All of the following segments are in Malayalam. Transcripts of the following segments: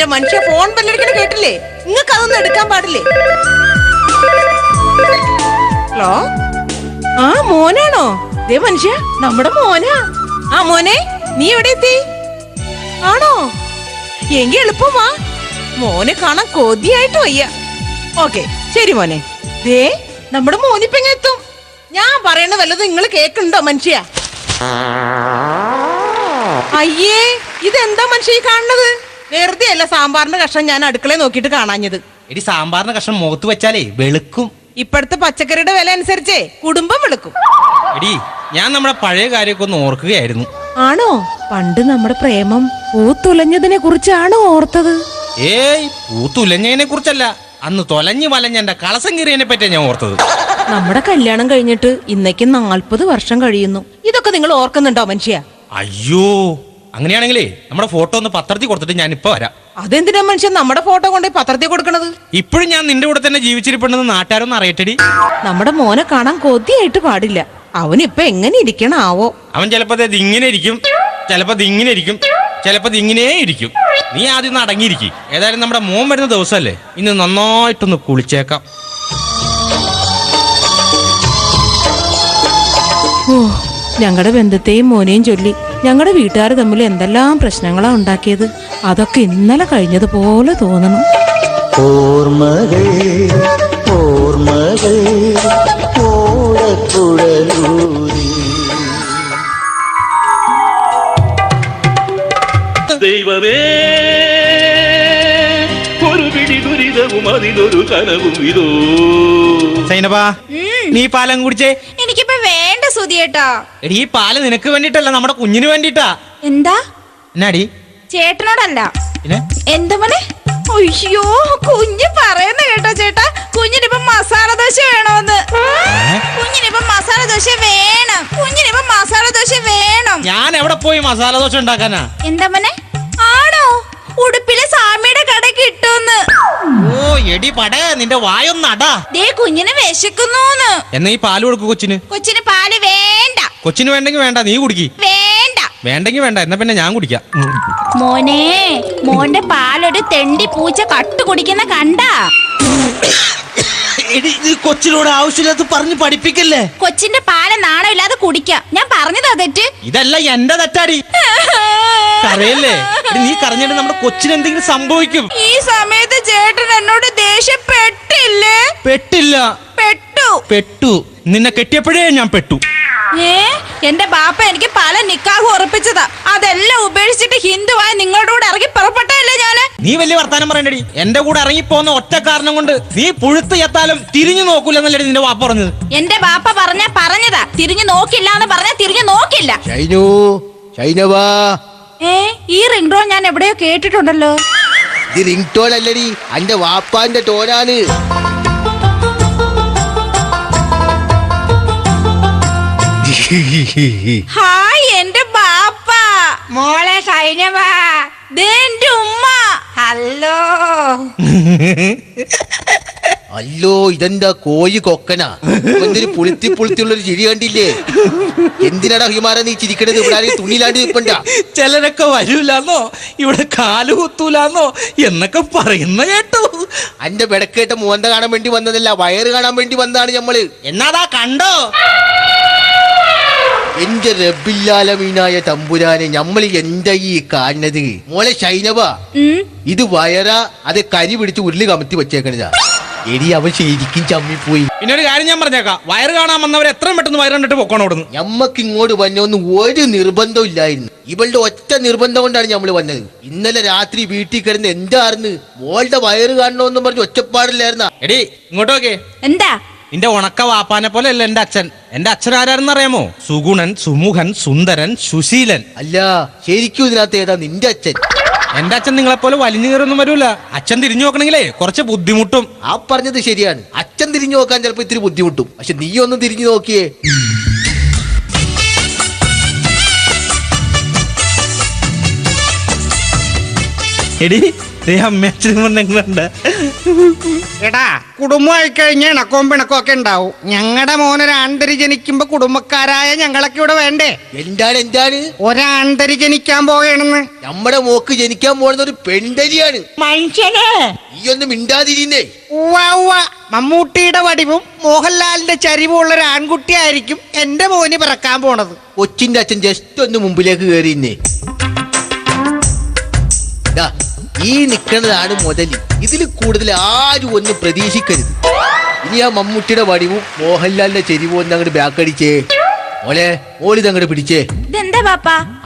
എന്റെ മനുഷ്യ ഫോൺ ബെല്ലടിക്കണ കേട്ടില്ലേ? നിങ്ങൾക്ക് അതൊന്നും എടുക്കാൻ പാടില്ലേ? ഹലോ, ആ മോനാണോ? ദേ മനുഷ്യ, നമ്മുടെ മോനാ. ആ മോനെ, നീ എവിടെ എത്തി? ആണോ? എങ്കി എളുപ്പമാ, മോനെ കാണാൻ കൊതിയായിട്ട് വയ്യ. ഓക്കെ ശരി മോനെ. ദേ നമ്മുടെ മോനിപ്പെങ്ങെത്തും. ഞാൻ പറയണ വല്ലതും നിങ്ങൾ കേൾക്കുന്നുണ്ടോ മനുഷ്യ? അയ്യേ, ഇതെന്താ മനുഷ്യ ഈ കാണുന്നത്? വെറുതെ അല്ല സാമ്പാറിന്റെ കഷ്ണം ഞാൻ അടുക്കളയിൽ നോക്കിയിട്ട് കാണാഞ്ഞത്. എടി സാമ്പാറിന്റെ കഷ്ണം മുഖത്ത് വെച്ചാലേ വെളുക്കും. ഇപ്പോഴത്തെ പച്ചക്കറിയുടെ വില അനുസരിച്ചേ കുടുംബം വെളുക്കും. എടി ഞാൻ നമ്മുടെ പഴയ കാര്യമൊക്കെ ഒന്ന് ഓർക്കുകയായിരുന്നു. ആണോ? പണ്ട് നമ്മുടെ പ്രേമം പൂത്തുലഞ്ഞതിനെ കുറിച്ചാണോ ഓർത്തത്? ഏയ്, പൂത്തുലഞ്ഞതിനെ കുറിച്ചല്ല, അന്ന് തൊലഞ്ഞു വലഞ്ഞ എന്റെ കളസം കീറിയതിനെ പറ്റിയാ ഞാൻ ഓർത്തത്. നമ്മുടെ കല്യാണം കഴിഞ്ഞിട്ട് ഇന്നേക്ക് 40 വർഷം കഴിയുന്നു. ഇതൊക്കെ നിങ്ങൾ ഓർക്കുന്നുണ്ടോ മനുഷ്യ? അയ്യോ, അങ്ങനെയാണെങ്കിലേ നമ്മുടെ ഫോട്ടോ ഒന്ന് പത്രത്തിൽ കൊടുത്തിട്ട് ഞാൻ ഇപ്പൊ വരാം. അതെന്തിനാ മനുഷ്യൻ നമ്മുടെ ഫോട്ടോ കൊണ്ട് പത്രത്തിൽ കൊടുക്കണത്? ഇപ്പോഴും ഞാൻ നിന്റെ കൂടെ തന്നെ ജീവിച്ചിരിപ്പുണ്ടെന്ന് നാട്ടുകാരൊന്നും അറിയട്ടെടി. നമ്മുടെ മോനെ കാണാൻ കൊതിയായിട്ട് പാടില്ല. അവനിപ്പൊ എങ്ങനെ ഇരിക്കണാവോ? അവൻ ചിലപ്പോ ഇങ്ങനെ ഇരിക്കും, ചിലപ്പോ ഇങ്ങനെ ഇരിക്കും, ചിലപ്പോ ഇങ്ങനെ ഇരിക്കും. നീ ആദ്യം ഒന്ന് അടങ്ങിയിരിക്കും. ഏതായാലും നമ്മുടെ മോൻ വരുന്ന ദിവസമല്ലേ, ഇന്ന് നന്നായിട്ടൊന്ന് കുളിച്ചേക്കാം. ഓ, ഞങ്ങളുടെ ബന്ധത്തെയും മോനെയും ചൊല്ലി ഞങ്ങളുടെ വീട്ടുകാർ തമ്മിൽ എന്തെല്ലാം പ്രശ്നങ്ങളാ ഉണ്ടാക്കിയത്. അതൊക്കെ ഇന്നലെ കഴിഞ്ഞതുപോലെ തോന്നണം. ഓർമ്മകൾ ഓർമ്മകൾ ഓടക്കുഴലൂരി. ദൈവമേ, ഒരു പിടി ദുരിതവും അതിലൊരു കനവും ഇതോ. സൈനബാ, നീ പാലം കുടിച്ചേ. എനിക്കിപ്പോ വേണ്ട സുധിയേട്ടാ. എടി ഈ പാല് നിനക്ക് വേണ്ടിട്ടല്ല, നമ്മുടെ കുഞ്ഞിന് വേണ്ടിട്ടാ. എന്താ? എന്നാടി? ചേട്ടനോടല്ല. പിന്നെ എന്താ മോനെ? അയ്യോ, കുഞ്ഞ് പറയുന്ന കേട്ടോ ചേട്ടാ. കുഞ്ഞിനിപ്പോ മസാല ദോശ വേണോന്ന്. കുഞ്ഞിനിപ്പോ മസാല ദോശ വേണം. കുഞ്ഞിനിപ്പോ മസാല ദോശ വേണം. ഞാൻ എവിടെ പോയി മസാല ദോശ ഉണ്ടാക്കാനാ? എന്താ മോനെ? ആണോ? ഉടുപ്പിലെ സാമിയുടെ കട കിട്ടുമെന്ന്. ഓ എടി പടേ, നിന്റെ വായൊന്നടാ. ദേ കുഞ്ഞിന് വിശക്കുന്നൂന്ന്. എന്നാ ഈ പാല് കൊടുക്കു കൊച്ചിന്. കൊച്ചിന് പാല് വേണ്ട. കൊച്ചിന് വേണ്ടെങ്കിൽ വേണ്ട, നീ കുടിക്ക്. വേണ്ട. വേണ്ടെങ്കിൽ വേണ്ട, എന്നാ പിന്നെ ഞാൻ കുടിക്കാം. മോനെ, മോന്റെ പാലൊരു തെണ്ടി പൂച്ച കട്ടു കുടിക്കുന്ന കണ്ടാ? കൊച്ചിനോട് ആവശ്യമില്ലാത്ത പറഞ്ഞ് പഠിപ്പിക്കല്ലേ. കൊച്ചിന്റെ പാല് നാണമില്ലാതെ കുടിക്കാം. ഞാൻ പറഞ്ഞതാ തെറ്റ്. ഇതല്ല എന്റെ തെറ്റാടി. കരയല്ലേ? നീ കരഞ്ഞിട്ട് നമ്മുടെ കൊച്ചിന് എന്തെങ്കിലും സംഭവിക്കും. ഈ സമയത്ത് ചേട്ടൻ എന്നോട് ദേഷ്യപ്പെട്ടില്ലേ? പെട്ടില്ല, പെട്ടു. പെട്ടു. നിന്നെ കെട്ടിയപ്പോഴേ ഞാൻ പെട്ടു. എന്റെ ബാപ്പ എനിക്ക് പല നിക്കാഹ് ഉറപ്പിച്ചതാ. അതെല്ലാം ഉപേക്ഷിച്ചിട്ട് ഹിന്ദുവായി നിങ്ങളുടെ കൂടെ ഇറങ്ങി പുറപ്പെട്ടല്ലേ ഞാന്. നീ വലിയ വർത്താനം പറയണ്ടടി. എന്റെ കൂടെ ഇറങ്ങിപ്പോന്ന ഒറ്റ കാരണം കൊണ്ട് നീ പുഴുത്ത് എത്താലും തിരിഞ്ഞു നോക്കൂലെന്നല്ലേ നിന്റെ വാപ്പ പറഞ്ഞത്. എന്റെ ബാപ്പ പറഞ്ഞതാ. തിരിഞ്ഞു നോക്കില്ല എന്ന് പറഞ്ഞാ തിരിഞ്ഞു നോക്കില്ല. ഷൈനു, ഷൈനവാ. ഈ റിംഗ് ടോൺ ഞാൻ എവിടെയോ കേട്ടിട്ടുണ്ടല്ലോ. ഇത് റിംഗ് ടോൺ അല്ലടി, അന്റെ വാപ്പാന്റെ ടോനാണ്. ഹായ് എന്റെ ബാപ്പ. മോളെ സൈനവാ. എന്റെ ഉമ്മ. ഹലോ. അല്ലോ, ഇതെന്താ കോഴി കൊക്കനാ? എന്തൊരു പുളുത്തിയുള്ളൊരു ചിരി കണ്ടില്ലേ? എന്തിനാടാ ഹിമാര നീ ചിരിക്കണത്? ഇവിടെ തുണിയിലാണ്ട് നിൽപ്പണ്ട. ചിലരൊക്കെ വരൂലെന്നോ, ഇവിടെ കാല് കുത്തൂലെന്നോ എന്നൊക്കെ പറയുന്ന കേട്ടു. അന്റെ വെടക്കേട്ട മോന്ത കാണാൻ വേണ്ടി വന്നതല്ല, വയറ് കാണാൻ വേണ്ടി വന്നതാണ് ഞമ്മള്. എന്നാതാ കണ്ടോ? എന്റെ റബ്ബില്ലാലമീനായ തമ്പുരാനെ, ഞമ്മള് എന്താ ഈ കാണുന്നത്? മോളെ ഷൈനവ, ഇത് വയറാ അത് കരി പിടിച്ച് ഉരുളി കമത്തി വെച്ചേക്കണതാ. എടി അവൻ ശരിക്കും ചമ്മിപ്പോയി. പിന്നെ ഒരു കാര്യം ഞാൻ പറഞ്ഞേക്കാം, വയറ് കാണാൻ വന്നവർ എത്രയും പെട്ടെന്ന് വയറ് കണ്ടിട്ട് പൊക്കോണോടുന്നു. ഞമ്മക്ക് ഇങ്ങോട്ട് വന്നൊന്നും ഒരു നിർബന്ധം ഇല്ലായിരുന്നു. ഇവളുടെ ഒറ്റ നിർബന്ധം കൊണ്ടാണ് ഞമ്മള് വന്നത്. ഇന്നലെ രാത്രി വീട്ടിൽ കിടന്ന് എന്തായിരുന്നു? മോളുടെ വയറ് കാണണമെന്നും പറഞ്ഞ് ഒച്ചപ്പാടില്ലായിരുന്ന. എടി ഇങ്ങോട്ട് നോക്കേ. എന്താ? നിന്റെ ഉണക്ക വാപ്പാനെ പോലെ അല്ല എന്റെ അച്ഛൻ. എന്റെ അച്ഛൻ ആരാണെന്ന് അറിയാമോ? സുഗുണൻ, സുമുഖൻ, സുന്ദരൻ, സുശീലൻ. അല്ല, ശരിക്കും ഇതിനകത്ത് ഏതാ നിന്റെ അച്ഛൻ? എന്റെ അച്ഛൻ നിങ്ങളെ പോലെ വലിഞ്ഞു കയറൊന്നും വരൂല. അച്ഛൻ തിരിഞ്ഞു നോക്കണെങ്കിലേ കുറച്ച് ബുദ്ധിമുട്ടും. ആ പറഞ്ഞത് ശരിയാണ്. അച്ഛൻ തിരിഞ്ഞു നോക്കാൻ ചിലപ്പോ ഇത്തിരി ബുദ്ധിമുട്ടും. പക്ഷെ നീ ഒന്ന് തിരിഞ്ഞു നോക്കിയേ. എടി അമ്മച്ചുണ്ട്. എടാ കുടുംബമായി കഴിഞ്ഞ ഇണക്കവും പിണക്കവും ഒക്കെ ഉണ്ടാവും. ഞങ്ങളുടെ മോനൊരു ആൺതരി ജനിക്കുമ്പോ കുടുംബക്കാരായ ഞങ്ങളൊക്കെ ഇവിടെ വേണ്ടേ? എന്താണ് ഒരാൺതരി ജനിക്കാൻ പോവുകയാണെന്ന്. നമ്മുടെ മോക്ക് ജനിക്കാൻ പോകുന്ന ഒരു പെൺതരിയാണ്. മനുഷ്യനെ ഈ ഒന്നും മിണ്ടാതിരിക്കുന്നേ. മമ്മൂട്ടിയുടെ വടിവും മോഹൻലാലിന്റെ ചരിവും ഉള്ള ഒരു ആൺകുട്ടിയായിരിക്കും എന്റെ മോന് പിറക്കാൻ പോണത്. കൊച്ചിന്റെ അച്ഛൻ ജസ്റ്റ് ഒന്ന് മുമ്പിലേക്ക് കയറിന്നേ. ഈ നിൽക്കുന്നതാണ് മുതല്. ഇതിൽ കൂടുതൽ ആരും ഒന്നും പ്രതീക്ഷിക്കരുത്. ഇനി ആ മമ്മൂട്ടിയുടെ വടിവും മോഹൻലാലിന്റെ ചെരിവും ഒന്ന് അങ്ങോട്ട് ബാക്കടിച്ചേ. ഓളിതങ്ങോട്ട് പിടിച്ചേ.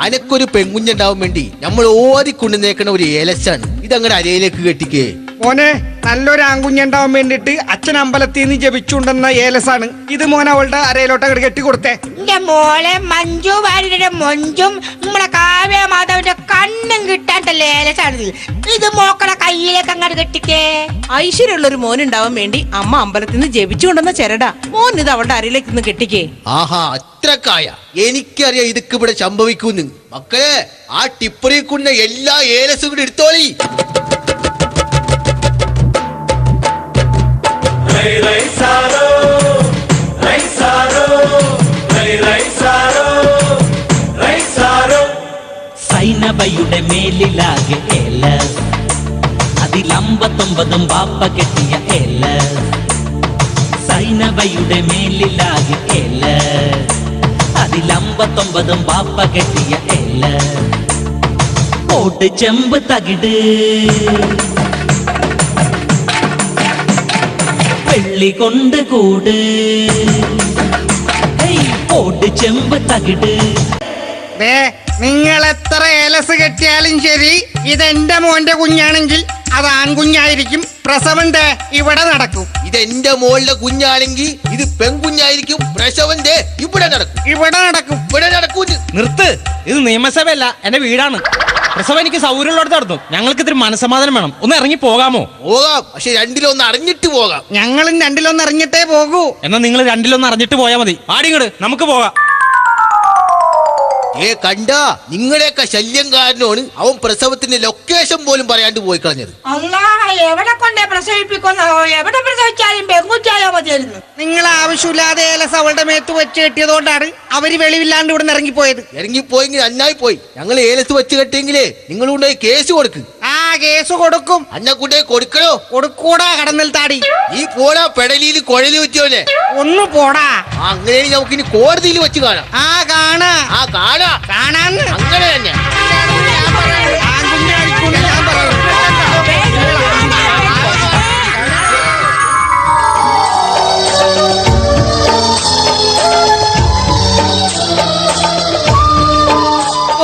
അനക്കൊരു പെൺകുഞ്ഞുണ്ടാവാൻ വേണ്ടി നമ്മൾ ഓതിക്കൊണ്ടുനേക്കണ ഒരു ഏലസാണ്. ഇതങ്ങടെ അരയിലേക്ക് കെട്ടിക്കേ. മോനെ നല്ലൊരു ആൺകുഞ്ഞുണ്ടാവാൻ വേണ്ടിട്ട് അച്ഛൻ അമ്പലത്തിൽ നിന്ന് ജപിച്ചുണ്ടെന്ന ഏലസാണ് ഇത്. മോൻ അവളുടെ അരയിലോട്ട് അങ്ങോട്ട് കെട്ടിക്കൊടുത്തേ. എന്റെ മോളെ മഞ്ജു വാര്യരുടെ മൊഞ്ചും നമ്മളെ കാവ്യ മാധവന്റെ കണ്ണും കിട്ടാണ്ടല്ലേ ഏലസാണിത്. ഇത് മോക്കളെ കയ്യിലേക്ക് അങ്ങോട്ട് കെട്ടിക്കേ. ഐശ്വര്യമുള്ള ഒരു മോനുണ്ടാവാൻ വേണ്ടി അമ്മ അമ്പലത്തിൽ നിന്ന് ജപിച്ചുകൊണ്ടെന്ന ചെരടാ. മോൻ ഇത് അവളുടെ അരയിലേക്ക് നിന്ന് കെട്ടിക്കേ. ആഹാ, അത്രക്കായ. എനിക്കറിയാം ഇതൊക്കെ ഇവിടെ സംഭവിക്കുന്നു. മക്കളെ, ആ ടിപ്പറിൽ കൊണ്ട് എല്ലാ ഏലസും കൂടി എടുത്തോളി. സൈനബയുടെ മേലിലാകെ ഏല, അതിലമ്പത്തൊമ്പതും ബാപ്പ കെട്ടിയ ഏല. സൈനബയുടെ മേലിലാകെ ഏല, അതിലമ്പത്തൊമ്പതും ബാപ്പ കെട്ടിയ ഏല. ഓട്ട് ചെമ്പ് തകിട് വെള്ളി കൊണ്ട് കൂട്. ഓട്ട് ചെമ്പ് തകിട്. നിങ്ങൾ എത്ര ഏലസ് കെട്ടിയാലും ശരി, ഇതെന്റെ മോന്റെ കുഞ്ഞാണെങ്കിൽ അത് ആൺകുഞ്ഞായിരിക്കും. പ്രസവം ഇവിടെ നടക്കും. ഇതെന്റെ മോളുടെ കുഞ്ഞാണെങ്കിൽ ഇത് പെൺകുഞ്ഞായിരിക്കും. പ്രസവം ഇവിടെ നടക്കും. ഇവിടെ നടക്കും. നിർത്ത്. ഇത് നിയമസഭയല്ല, എന്റെ വീടാണ്. പ്രസവം എനിക്ക് സൗകര്യമുള്ളടത്ത് നടത്തും. ഞങ്ങൾക്ക് ഇത്തിരി മനസ്സമാധാനം വേണം. ഒന്ന് ഇറങ്ങി പോകാമോ? പോകാം, പക്ഷെ രണ്ടിലൊന്ന് അറിഞ്ഞിട്ട് പോകാം. ഞങ്ങളും രണ്ടിലൊന്ന് അറിഞ്ഞിട്ടേ പോകൂ. എന്നാ നിങ്ങൾ രണ്ടിലൊന്ന് അറിഞ്ഞിട്ട് പോയാൽ മതി. ആടിങ്ങട്, നമുക്ക് പോകാം. കണ്ട, നിങ്ങളെയൊക്കെ ശല്യം കാരണമാണ് അവൻ പ്രസവത്തിന്റെ ലൊക്കേഷൻ പോലും പറയാണ്ട് പോയി കളഞ്ഞത്. എവിടെ കൊണ്ടേ പ്രസവിപ്പിക്കുന്നോ? എവിടെ പ്രസവിച്ചാലും പെൺകുച്ചാലോ മതിയായിരുന്നു. നിങ്ങൾ ആവശ്യമില്ലാതെ ഏലസ് അവളുടെ മേത്ത് വെച്ച് കെട്ടിയതുകൊണ്ടാണ് അവര് വെളിവില്ലാണ്ട് ഇവിടെ ഇറങ്ങിപ്പോയത്. ഇറങ്ങിപ്പോയെങ്കിൽ നന്നായി പോയി. ഞങ്ങൾ ഏലസ് വെച്ച് കെട്ടിയെങ്കിലേ നിങ്ങൾ കൊണ്ടുപോയി കേസ് കൊടുക്കും. ആ കേസ് കൊടുക്കും. അന്നെ കൊണ്ടുപോയി കൊടുക്കണോ? കൊടുക്കൂടാ കടന്നൽ താടി. ഈ പോടാ പെടലിയിൽ കുഴല് വെച്ചോനെ. ഒന്ന് പോടാ. അങ്ങനെയാണെങ്കിൽ നമുക്ക് ഇനി കോടതിയിൽ വെച്ച് കാണാം. കാണാന്ന് അങ്ങനെ തന്നെ.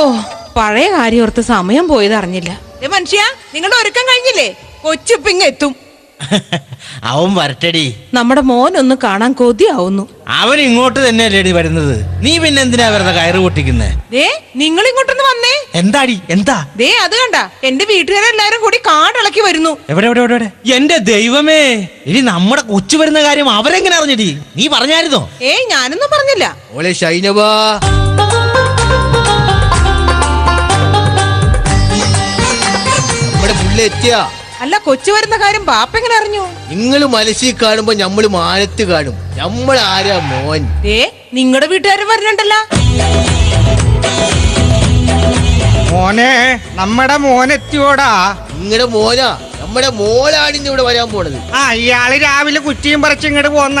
ഓ, പഴയ കാര്യം ഓർത്ത് സമയം പോയത് അറിഞ്ഞില്ല. മനുഷ്യ, നിങ്ങളുടെ ഒരുക്കം കഴിഞ്ഞില്ലേ? കൊച്ചുപ്പിങ് എത്തും. അവൻ വരട്ടടി. നമ്മുടെ മോനൊന്ന് കാണാൻ കൊതിയാവുന്നു. അവൻ ഇങ്ങോട്ട് തന്നെ അല്ലേടി വരുന്നത്. നീ പിന്നെ എന്തിനാ വെറുതെ കയറ് പൊട്ടിക്കുന്നേ? നിങ്ങൾ ഇങ്ങോട്ടൊന്ന് വന്നേ. എന്താടി? എന്താ? അത് കണ്ട, എന്റെ വീട്ടുകാരെല്ലാരും കൂടി കാടിളക്കി വരുന്നു. എവിടെ എവിടെ എവിടെ? എന്റെ ദൈവമേ, ഇനി നമ്മുടെ കൊച്ചു വരുന്ന കാര്യം അവരെങ്ങനെ അറിഞ്ഞടി? നീ പറഞ്ഞായിരുന്നോ? ഞാനൊന്നും പറഞ്ഞില്ല. ഓളെ ഷൈനവാ, നമ്മുടെ പുള്ള എത്തിയ. അല്ല, കൊച്ചു വരുന്ന കാര്യം ബാപ്പ എങ്ങനെ അറിഞ്ഞു? നിങ്ങൾ മനസ്സിൽ കാണുമ്പോ നമ്മള് മാനത്ത് കാണും. നമ്മൾ ആരാ മോൻ? നിങ്ങളുടെ വീട്ടുകാരും വരുന്നുണ്ടല്ലോ. മോനെ, നമ്മുടെ മോനെത്തിയോടാ. നിങ്ങളുടെ മോനാ? നമ്മുടെ മോളാണ് ഇന്ന് ഇവിടെ വരാൻ പോണത്. ഇയാള് രാവിലെ കുറ്റിയും പറിച്ച് ഇങ്ങോട്ട് പോന്ന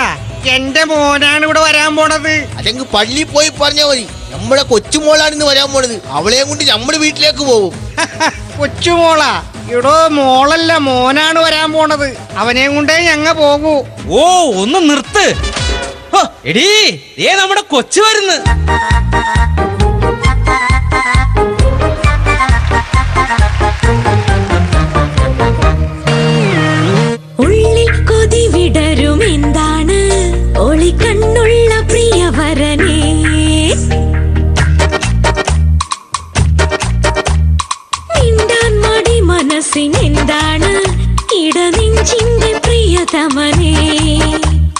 എന്റെ മോനാണ് ഇവിടെ വരാൻ പോണത്. അല്ലെങ്കിൽ പള്ളി പോയി പറഞ്ഞാ മതി. നമ്മുടെ കൊച്ചുമോളാണ് ഇന്ന് വരാൻ പോണത്. അവളെയും കൊണ്ട് നമ്മുടെ വീട്ടിലേക്ക് പോകും. കൊച്ചുമോളാ? ഇടോ, മോളല്ല, മോനാണ് വരാൻ പോണത്. അവനെയും കൊണ്ടേ ഞങ്ങ പോകൂ. ഓ, ഒന്ന് നിർത്ത്. എടീ, നമ്മുടെ കൊച്ചു വരുന്നു. ഉള്ളിൽ കൊതി വിടരും എന്താണ് ഒളിക്കണ്ണുള്ള പ്രിയവരനെ. മിണ്ടാൻ മടി മനസ്സിനെന്താണ് ഇടനെഞ്ചിന്റെ പ്രിയതമനെ.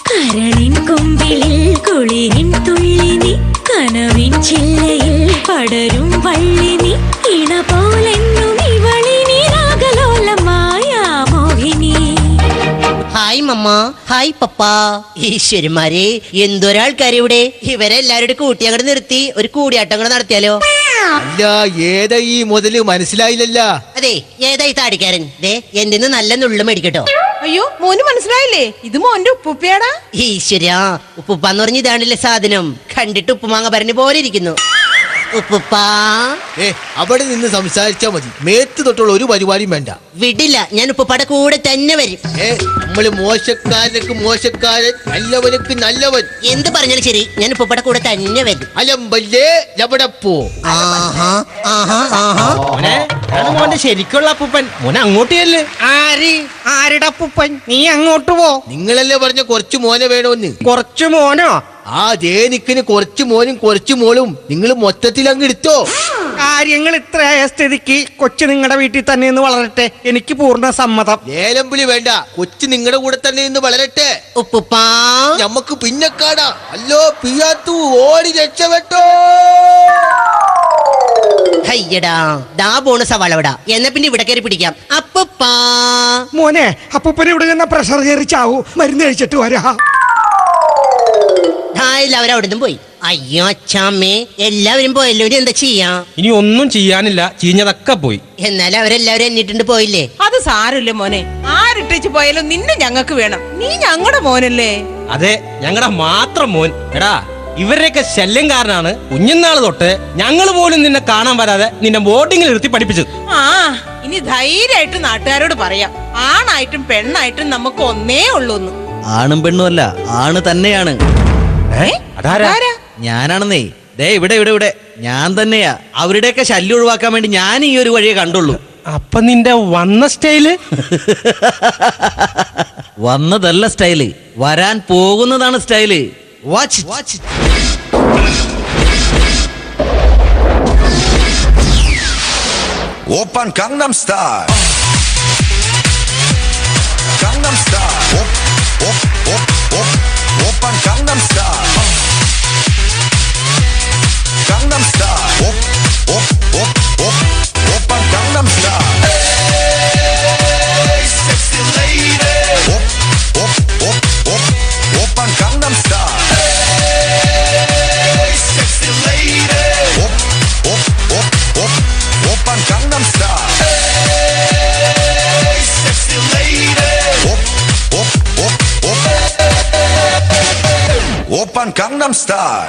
കരളിൻ കൊമ്പിളിൽ കുളിരിൻ തുള്ളിനി, കനവിൻ ചില്ലയിൽ പടരും വള്ളിനി. ഇണ പോലെന്നും ഇവളിനി രാഗ മമ്മ, ഹായ് പപ്പ. ഈശ്വരന്മാരെ, എന്തൊരാൾക്കാർ ഇവിടെ. ഇവരെല്ലാവരുടെ കൂട്ടി അങ്ങോട്ട് നിർത്തി ഒരു കൂടിയാട്ടം കൂടെ നടത്തിയാലോ? അല്ല, ഏതാ ഈ മുതല് മനസ്സിലായില്ലല്ല. അതെ, ഏതായി താടിക്കാരൻ? ദേ എന്റെ നല്ല നുള്ളു മേടിക്കട്ടോ. അയ്യോ, മോന് മനസ്സിലായില്ലേ? ഇത് മോന്റെ ഉപ്പുപ്പയാടാ. ഈശ്വരാ, ഉപ്പുപ്പാന്ന് പറഞ്ഞ ഇതാണല്ലേ സാധനം. കണ്ടിട്ട് ഉപ്പുമാങ്ങ പറഞ്ഞു പോലെ ഇരിക്കുന്നു. ഉപ്പുപ്പാ, അവിടെ നിന്ന് സംസാരിച്ചാ മതി. മേത്ത് തൊട്ടുള്ള ഒരു പരിപാടിയും വേണ്ട. വിടില്ല, ഞാൻ ഉപ്പുപ്പാടെ കൂടെ തന്നെ വരും. നമ്മള് മോശക്കാരനക്ക് മോശക്കാരൻ, നല്ലവനക്ക് നല്ലവൻ. എന്ത് പറഞ്ഞാലും ശരി, ഞാൻ ഉപ്പുപ്പാടെ കൂടെ തന്നെ വരും. അലമ്പല്ലേ, എവിടെ പോ. മോനെ, ആണ് മോന്റെ ശരിക്കുള്ള അപ്പൂപ്പൻ. മോനെ അങ്ങോട്ട് ചെല്ല്. ആരുടെ അപ്പൂപ്പൻ? നീ അങ്ങോട്ട് പോ. നിങ്ങളല്ലേ പറഞ്ഞ കുറച്ച് മോനെ വേണോന്ന്. കുറച്ചു മോനോ? ആ ദേ നിക്കിന് കുറച്ച് മോനും കുറച്ച് മോളും നിങ്ങൾ മൊത്തത്തിൽ അങ്ങ് എടുത്തോ. കാര്യങ്ങൾ ഇത്രയായ സ്ഥിതിക്ക് കൊച്ചു നിങ്ങളുടെ വീട്ടിൽ തന്നെ നിന്ന് വളരട്ടെ. എനിക്ക് പൂർണ്ണ സമ്മതം. ലേലം വിളി വേണ്ട, കൊച്ചു നിങ്ങളുടെ കൂടെ തന്നെ ഇന്ന് വളരട്ടെ. ഉപ്പുപ്പാ, ഞമ്മക്ക് പിന്നെ കാണാം. അല്ലോ പിയാത്തു, ഓടി രക്ഷപ്പെട്ടോ. അയ്യടാ, ദാ പോണ സവാളവിടാ. എന്നാ പിന്നെ ഇവിടെ കയറി പിടിക്കാം. അപ്പുപ്പാ മോനെ, അപ്പൂപ്പന് ഇവിടെ നിന്ന് പ്രഷർ കയറി ചാവൂ. മരുന്ന് കഴിച്ചിട്ട് വരാ. എല്ലാവരും അവിടെ നിന്നും പോയി. അയ്യോ അച്ഛാമ്മേ, എല്ലാവരും പോയല്ലോ. ഇനി എന്താ ചെയ്യാ? ഇനി ഒന്നും ചെയ്യാനില്ല, ചീഞ്ഞതൊക്കെ പോയി. എന്നാലും അവരെല്ലാവരും എന്നിട്ടുണ്ട് പോയില്ലേ? അത് സാരമില്ല മോനെ, ആരിട്ടേച്ച് പോയാലും നിന്നെ ഞങ്ങൾക്ക് വേണം. നീ ഞങ്ങളുടെ മോനല്ലേ. അതെ, ഞങ്ങളുടെ മാത്രം മോൻ. എടാ, ഇവരുടെയൊക്കെ ശല്യം കാരണമാണ് കുഞ്ഞുനാള് തൊട്ട് ഞങ്ങൾ പോലും നിന്നെ കാണാൻ വരാതെ നിന്നെ ബോർഡിങ്ങിൽ നിർത്തി പഠിപ്പിച്ചത്. ആ, ഇനി ധൈര്യമായിട്ട് നാട്ടുകാരോട് പറയാം. ആണായിട്ടും പെണ്ണായിട്ടും നമുക്ക് ഒന്നേ ഉള്ളൂന്ന്. ആണും പെണ്ണും അല്ല, ആണ് തന്നെയാണ്. അതാരാ? ഞാനാണെന്നേ. ദേ ഇവിടെ ഇവിടെ ഇവിടെ ഞാൻ തന്നെയാ. അവരുടെയൊക്കെ ശല്യം ഒഴിവാക്കാൻ വേണ്ടി ഞാൻ ഈ ഒരു വഴിയെ കണ്ടുള്ളൂ. അപ്പൊ നിന്റെ വന്ന സ്റ്റൈല്? വന്നതല്ല സ്റ്റൈല്, വരാൻ പോകുന്നതാണ് style. Watch watch. 오빤 강남스타일 강남스타일 오빤 강남스타일 강남스타일 오빤 강남스타일 Hey sexy lady 오빤 강남스타일 Hey sexy lady 오빤 강남스타일 Hey sexy lady 오빤 강남스타일